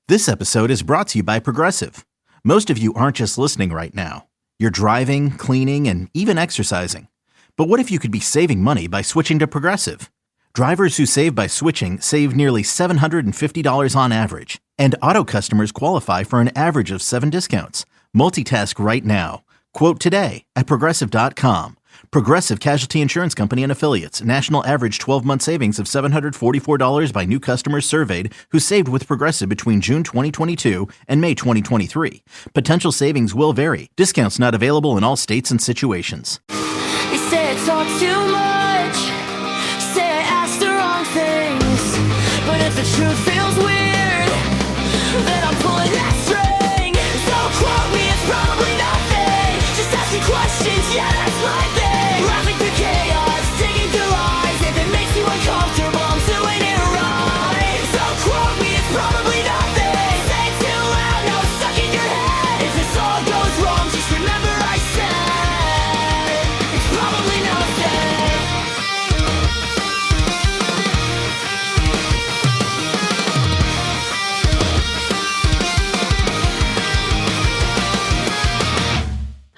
This episode is brought to you by Progressive. Most of you aren't just listening right now. You're driving, cleaning, and even exercising. But what if you could be saving money by switching to Progressive? Drivers who save by switching save nearly $750 on average. And auto customers qualify for an average of 7 discounts. Multitask right now. Quote today at Progressive.com. Progressive Casualty Insurance Company and Affiliates. National average 12-month savings of $744 by new customers surveyed who saved with Progressive between June 2022 and May 2023. Potential savings will vary. Discounts not available in all states and situations. You say I talk too much, say I ask the wrong things, but if the truth feels weird, then I'm pulling that string. So quote me, it's probably nothing. Just ask me questions, yeah, that's my thing. Laughing through chaos, digging through lies. If it makes you uncomfortable, I'm doing it right. So quote me, it's probably nothing. Say it too loud, now it's stuck in your head. If this all goes wrong, just remember I said it's probably nothing.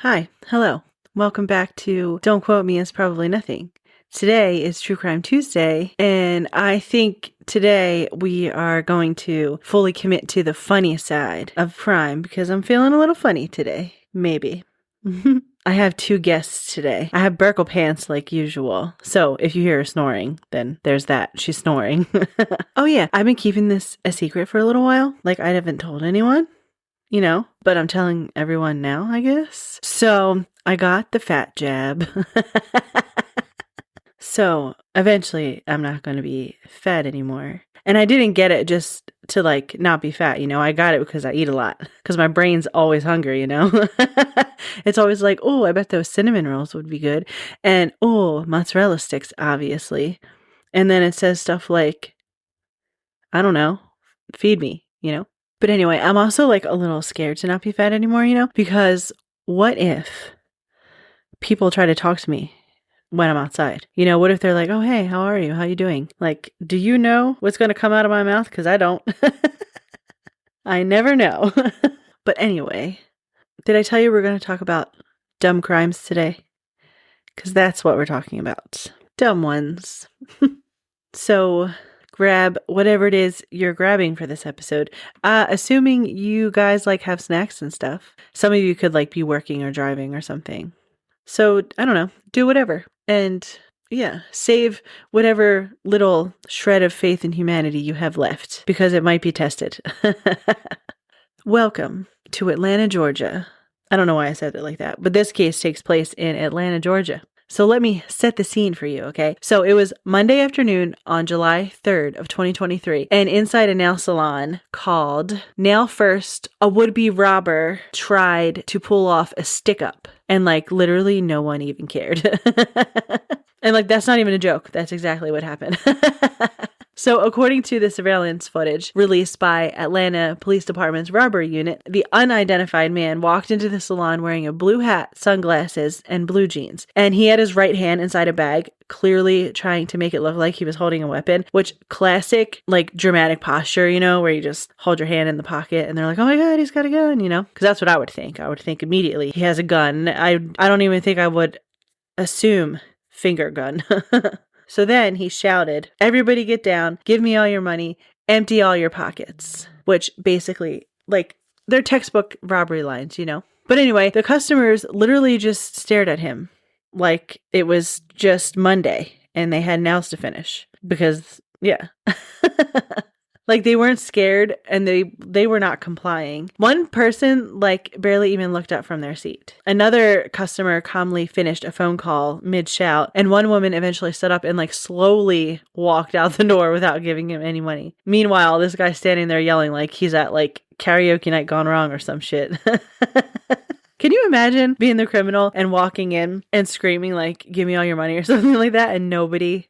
Hi, hello. Welcome back to Don't Quote Me, It's Probably Nothing. Today is True Crime Tuesday, and I think today we are going to fully commit to the funny side of crime because I'm feeling a little funny today. Maybe. I have 2 guests today. I have Burkle Pants like usual. So if you hear her snoring, then there's that. She's snoring. Oh yeah, I've been keeping this a secret for a little while. Like I haven't told anyone. You know, but I'm telling everyone now, I guess. So I got the fat jab. So eventually I'm not going to be fat anymore. And I didn't get it just to like not be fat, you know. I got it because I eat a lot. Because my brain's always hungry, you know. It's always like, oh, I bet those cinnamon rolls would be good. And oh, mozzarella sticks, obviously. And then it says stuff like, I don't know, feed me, you know. But anyway, I'm also like a little scared to not be fat anymore, you know, because what if people try to talk to me when I'm outside? You know, what if they're like, oh, hey, how are you? How you doing? Like, do you know what's going to come out of my mouth? Because I don't. I never know. But anyway, did I tell you we're going to talk about dumb crimes today? Because that's what we're talking about. Dumb ones. So grab whatever it is you're grabbing for this episode. Assuming you guys like have snacks and stuff. Some of you could like be working or driving or something. So I don't know, do whatever. And yeah, save whatever little shred of faith in humanity you have left because it might be tested. Welcome to Atlanta, Georgia. I don't know why I said it like that, but this case takes place in Atlanta, Georgia. So let me set the scene for you, okay? So it was Monday afternoon on July 3rd of 2023, and inside a nail salon called Nail First, a would-be robber tried to pull off a stick-up, and like literally no one even cared. And like that's not even a joke. That's exactly what happened. So according to the surveillance footage released by Atlanta Police Department's robbery unit, the unidentified man walked into the salon wearing a blue hat, sunglasses, and blue jeans. And he had his right hand inside a bag, clearly trying to make it look like he was holding a weapon, which classic, like dramatic posture, you know, where you just hold your hand in the pocket and they're like, oh my God, he's got a gun, you know, because that's what I would think. I would think immediately he has a gun. I don't even think I would assume finger gun. So then he shouted, everybody get down, give me all your money, empty all your pockets, which basically, like, they're textbook robbery lines, you know? But anyway, the customers literally just stared at him like it was just Monday and they had nails to finish because, yeah. Like they weren't scared and they were not complying. One person like barely even looked up from their seat. Another customer calmly finished a phone call mid-shout, and one woman eventually stood up and like slowly walked out the door without giving him any money. Meanwhile, this guy's standing there yelling like he's at like karaoke night gone wrong or some shit. Can you imagine being the criminal and walking in and screaming like, give me all your money or something like that, and nobody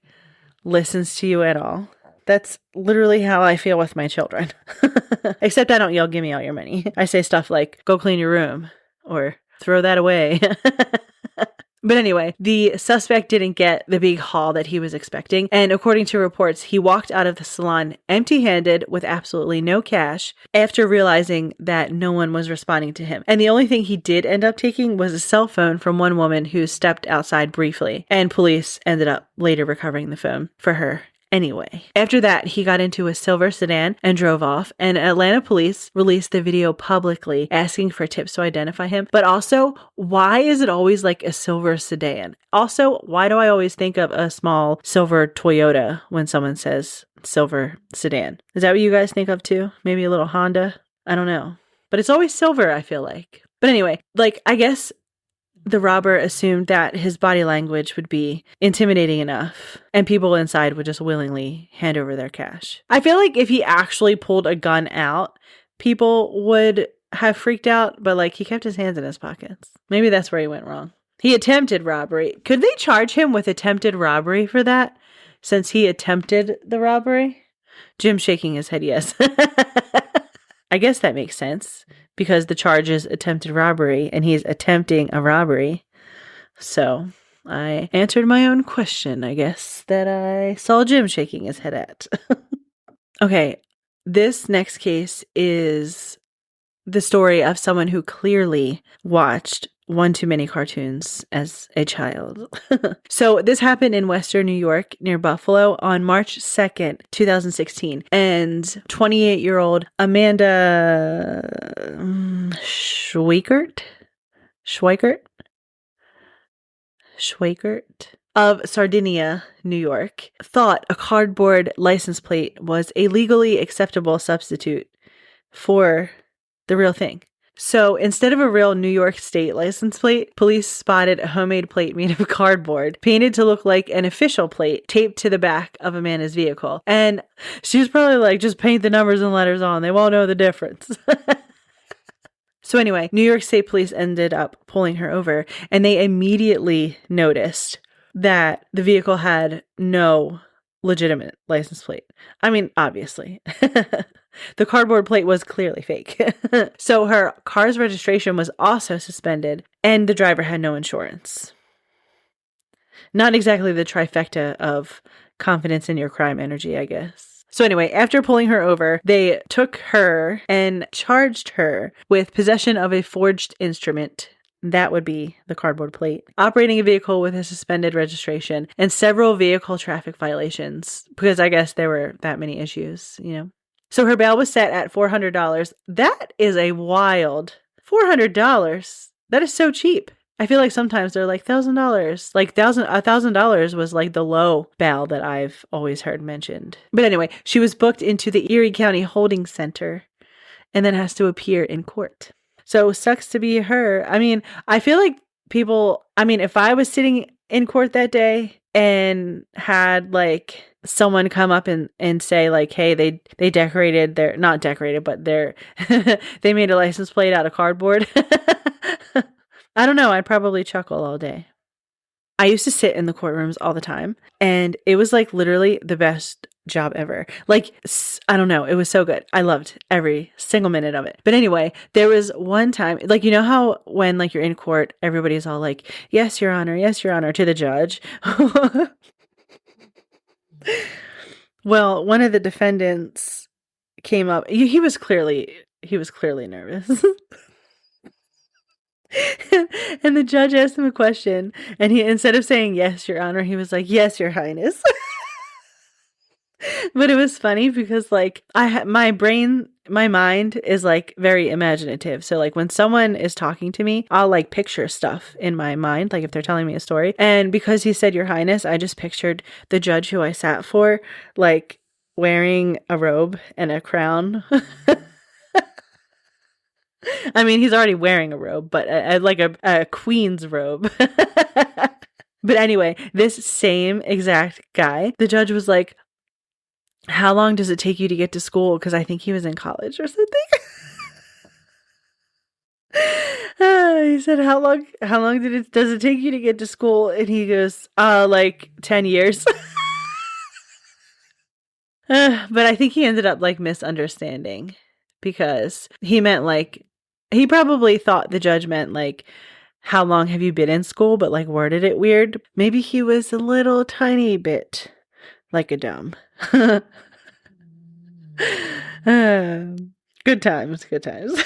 listens to you at all? That's literally how I feel with my children. Except I don't yell, give me all your money. I say stuff like, go clean your room or throw that away. But anyway, the suspect didn't get the big haul that he was expecting. And according to reports, he walked out of the salon empty-handed with absolutely no cash after realizing that no one was responding to him. And the only thing he did end up taking was a cell phone from one woman who stepped outside briefly. And police ended up later recovering the phone for her. Anyway, after that, he got into a silver sedan and drove off, and Atlanta police released the video publicly asking for tips to identify him. But also, why is it always like a silver sedan? Also, why do I always think of a small silver Toyota when someone says silver sedan? Is that what you guys think of too? Maybe a little Honda? I don't know. But it's always silver, I feel like. But anyway, like, I guess the robber assumed that his body language would be intimidating enough and people inside would just willingly hand over their cash. I feel like if he actually pulled a gun out, people would have freaked out, but like he kept his hands in his pockets. Maybe that's where he went wrong. He attempted robbery. Could they charge him with attempted robbery for that since he attempted the robbery? Jim's shaking his head yes. I guess that makes sense because the charge is attempted robbery and he's attempting a robbery. So I answered my own question, I guess, that I saw Jim shaking his head at. Okay, this next case is the story of someone who clearly watched one too many cartoons as a child. So this happened in Western New York near Buffalo on March 2nd, 2016. And 28-year-old Amanda Schweikert of Sardinia, New York, thought a cardboard license plate was a legally acceptable substitute for the real thing. So instead of a real New York State license plate, police spotted a homemade plate made of cardboard, painted to look like an official plate, taped to the back of Amanda's vehicle. And she was probably like, just paint the numbers and letters on. They won't know the difference. So anyway, New York State police ended up pulling her over, and they immediately noticed that the vehicle had no legitimate license plate. I mean, obviously. The cardboard plate was clearly fake. So her car's registration was also suspended, and the driver had no insurance. Not exactly the trifecta of confidence in your crime energy, I guess. So anyway, after pulling her over, they took her and charged her with possession of a forged instrument. That would be the cardboard plate. Operating a vehicle with a suspended registration and several vehicle traffic violations, because I guess there were that many issues, you know. So her bail was set at $400. That is a wild $400. That is so cheap. I feel like sometimes they're like $1,000. Like $1,000 was like the low bail that I've always heard mentioned. But anyway, she was booked into the Erie County Holding Center and then has to appear in court. So sucks to be her. I mean, I feel like people, I mean, if I was sitting in court that day and had like someone come up and say like, hey, they decorated their, not decorated, but their, they made a license plate out of cardboard. I don't know. I'd probably chuckle all day. I used to sit in the courtrooms all the time, and it was like literally the best job ever. Like, I don't know. It was so good. I loved every single minute of it. But anyway, there was one time, like, you know how when like you're in court, everybody's all like, yes, Your Honor, to the judge. Well, one of the defendants came up. He was clearly nervous. And the judge asked him a question, and he, instead of saying yes, Your Honor, he was like, yes, Your Highness. But it was funny because like my mind is like very imaginative. So like when someone is talking to me, I'll like picture stuff in my mind, like if they're telling me a story. And because he said Your Highness, I just pictured the judge who I sat for, like wearing a robe and a crown. I mean, he's already wearing a robe, but like a queen's robe. But anyway, this same exact guy, the judge was like, how long does it take you to get to school? Because I think he was in college or something. He said, how long does it take you to get to school? And he goes, like 10 years. But I think he ended up like misunderstanding, because he meant like, he probably thought the judge meant like how long have you been in school, but like worded it weird. Maybe he was a little tiny bit like a dumb. Good times, good times.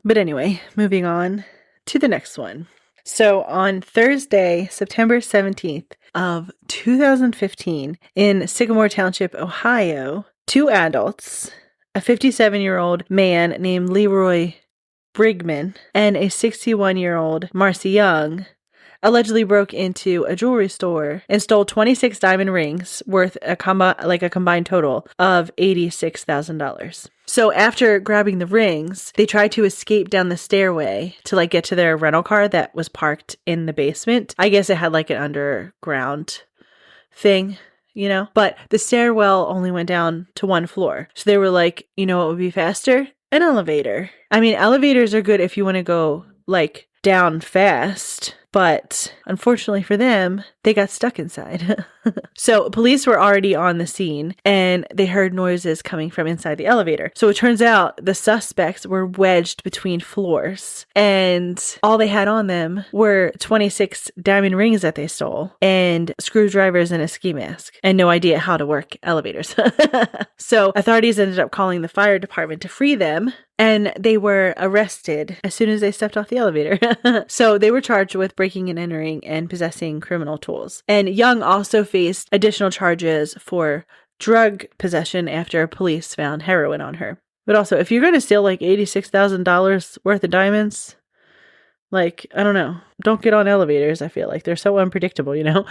But anyway, moving on to the next one. So on Thursday, September 17th of 2015, in Sycamore Township, Ohio, 2 adults, a 57-year-old man named Leroy Brigman and a 61-year-old Marcy Young, allegedly broke into a jewelry store and stole 26 diamond rings worth a combined total of $86,000. So after grabbing the rings, they tried to escape down the stairway to like get to their rental car that was parked in the basement. I guess it had like an underground thing, you know, but the stairwell only went down to 1 floor. So they were like, you know what would be faster? An elevator. I mean, elevators are good if you want to go like down fast, but unfortunately for them, they got stuck inside. So police were already on the scene and they heard noises coming from inside the elevator. So it turns out the suspects were wedged between floors and all they had on them were 26 diamond rings that they stole and screwdrivers and a ski mask and no idea how to work elevators. So authorities ended up calling the fire department to free them, and they were arrested as soon as they stepped off the elevator. So they were charged with breaking and entering and possessing criminal tools. And Young also faced additional charges for drug possession after police found heroin on her. But also, if you're going to steal like $86,000 worth of diamonds, like, I don't know, don't get on elevators. I feel like they're so unpredictable, you know?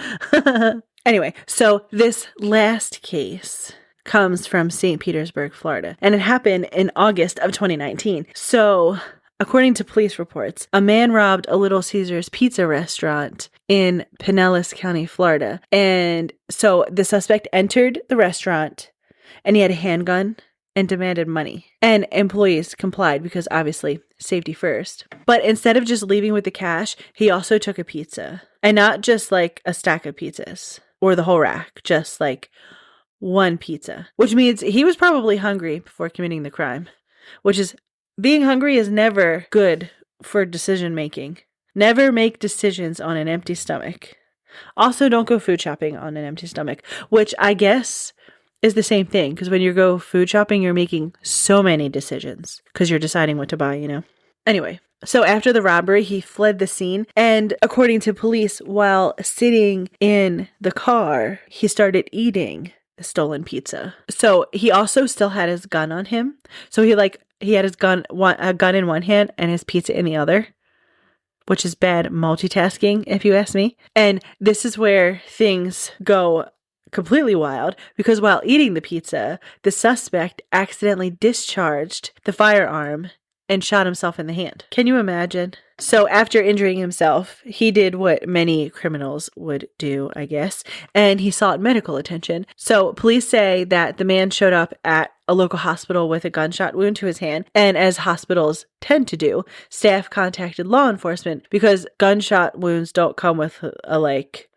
Anyway, so this last case comes from St. Petersburg, Florida, and it happened in August of 2019. So, according to police reports, a man robbed a Little Caesars pizza restaurant in Pinellas County, Florida. And so the suspect entered the restaurant and he had a handgun and demanded money. And employees complied because obviously safety first. But instead of just leaving with the cash, he also took a pizza. And not just like a stack of pizzas or the whole rack, just like 1 pizza, which means he was probably hungry before committing the crime, which is being hungry is never good for decision making. Never make decisions on an empty stomach. Also, don't go food shopping on an empty stomach, which I guess is the same thing, because when you go food shopping, you're making so many decisions because you're deciding what to buy, you know? Anyway, so after the robbery, he fled the scene, and according to police, while sitting in the car, he started eating the stolen pizza. So he also still had his gun on him. So he had his gun in one hand and his pizza in the other, which is bad multitasking, if you ask me. And this is where things go completely wild, because while eating the pizza, the suspect accidentally discharged the firearm and shot himself in the hand. Can you imagine? So after injuring himself, he did what many criminals would do, I guess, and he sought medical attention. So police say that the man showed up at a local hospital with a gunshot wound to his hand, and as hospitals tend to do, staff contacted law enforcement because gunshot wounds don't come with a like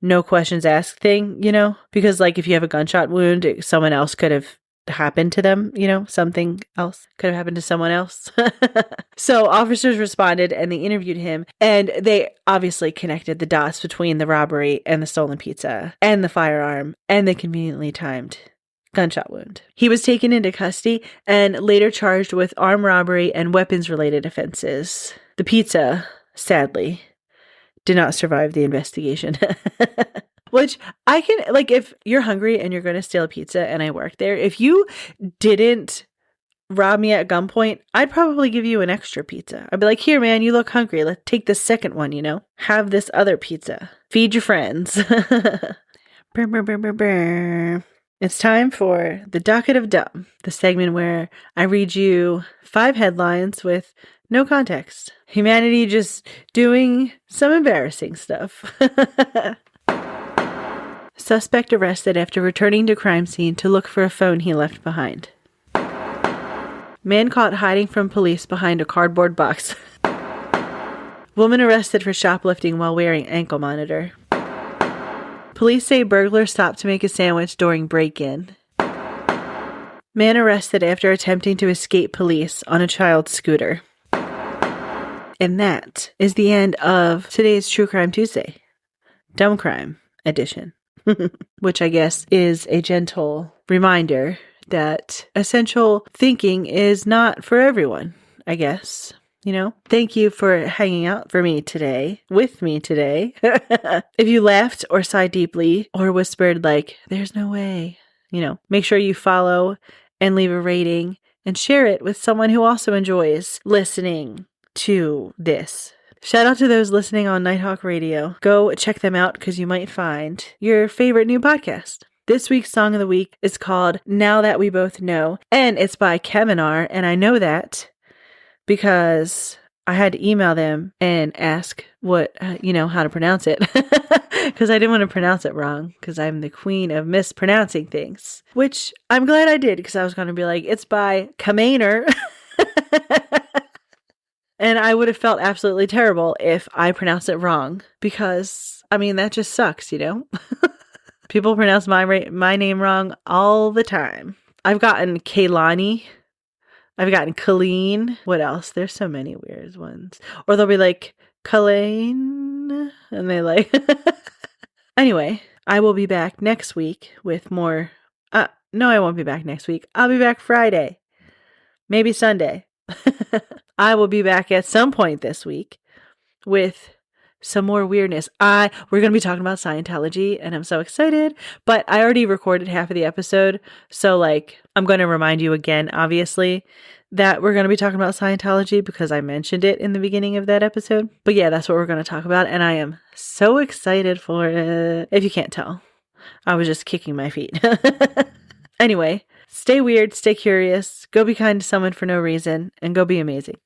no questions asked thing, you know? Because like if you have a gunshot wound, someone else could have happened to them, you know, something else could have happened to someone else. So officers responded and they interviewed him, and they obviously connected the dots between the robbery and the stolen pizza and the firearm and the conveniently timed gunshot wound. He was taken into custody and later charged with armed robbery and weapons related offenses. The pizza, sadly, did not survive the investigation. Which I can, like, if you're hungry and you're going to steal a pizza and I work there, if you didn't rob me at gunpoint, I'd probably give you an extra pizza. I'd be like, here, man, you look hungry. Let's take the second one, you know? Have this other pizza. Feed your friends. Brr, brr, brr, brr, brr. It's time for the Docket of Dumb, the segment where I read you 5 headlines with no context. Humanity just doing some embarrassing stuff. Suspect arrested after returning to crime scene to look for a phone he left behind. Man caught hiding from police behind a cardboard box. Woman arrested for shoplifting while wearing ankle monitor. Police say burglar stopped to make a sandwich during break-in. Man arrested after attempting to escape police on a child's scooter. And that is the end of today's True Crime Tuesday, Dumb Crime edition, which I guess is a gentle reminder that essential thinking is not for everyone, I guess. Thank you for hanging out with me today. If you laughed or sighed deeply or whispered like, there's no way, make sure you follow and leave a rating and share it with someone who also enjoys listening to this. Shout out to those listening on Nighthawk Radio. Go check them out because you might find your favorite new podcast. This week's song of the week is called Now That We Both Know, and it's by Kamenar, and I know that because I had to email them and ask how to pronounce it because I didn't want to pronounce it wrong because I'm the queen of mispronouncing things, which I'm glad I did because I was going to be like, it's by Kamenar. And I would have felt absolutely terrible if I pronounced it wrong because, that just sucks, People pronounce my name wrong all the time. I've gotten Kaylani. I've gotten Colleen. What else? There's so many weird ones. Or they'll be like, Colleen. And they like... Anyway, I will be back next week with more... No, I won't be back next week. I'll be back Friday. Maybe Sunday. I will be back at some point this week with some more weirdness. We're going to be talking about Scientology, and I'm so excited, but I already recorded half of the episode, so I'm going to remind you again, obviously, that we're going to be talking about Scientology because I mentioned it in the beginning of that episode. But yeah, that's what we're going to talk about, and I am so excited for it. If you can't tell, I was just kicking my feet. Anyway, stay weird, stay curious, go be kind to someone for no reason, and go be amazing.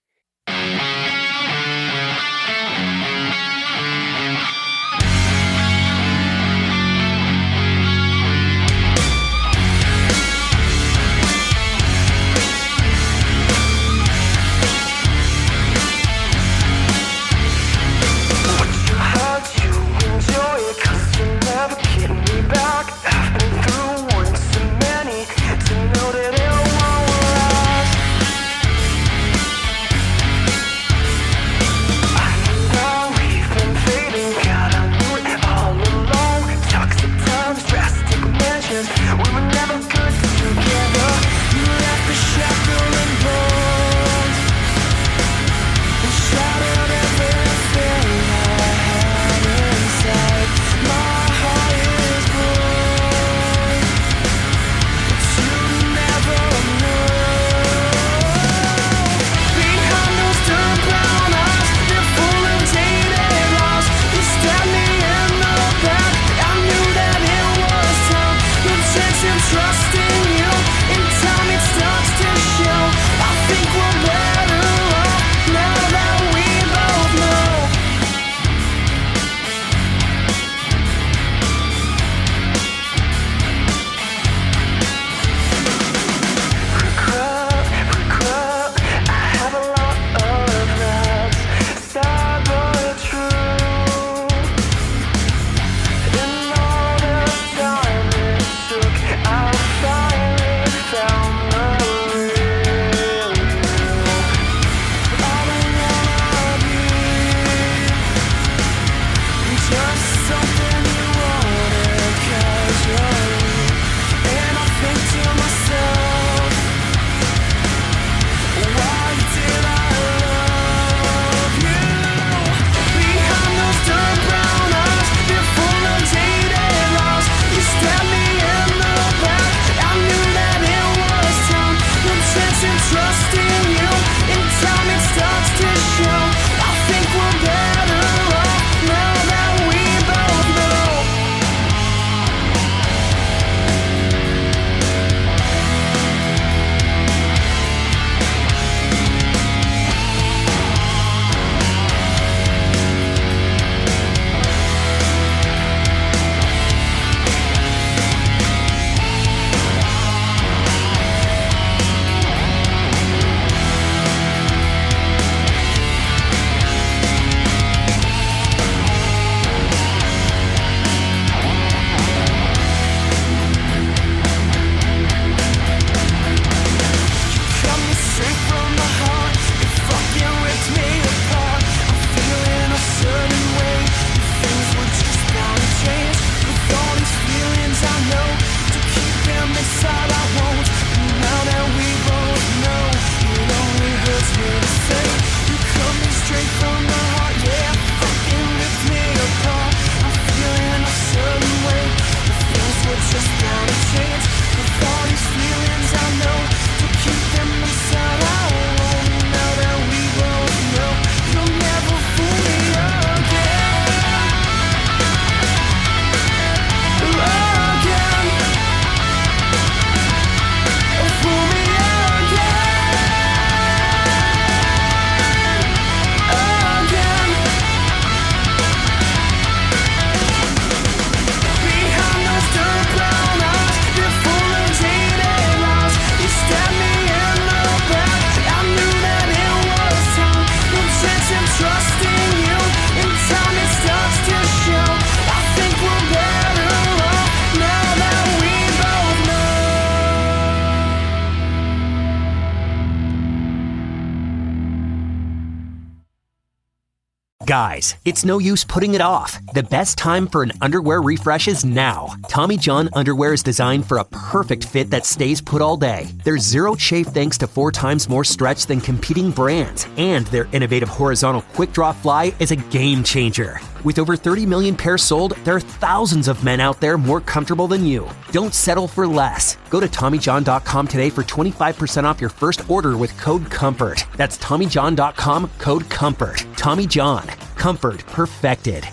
Guys, it's no use putting it off. The best time for an underwear refresh is now. Tommy John underwear is designed for a perfect fit that stays put all day. There's zero chafe thanks to 4 times more stretch than competing brands. And their innovative horizontal quick draw fly is a game changer. With over 30 million pairs sold, there are thousands of men out there more comfortable than you. Don't settle for less. Go to TommyJohn.com today for 25% off your first order with code COMFORT. That's TommyJohn.com, code COMFORT. Tommy John. Comfort perfected.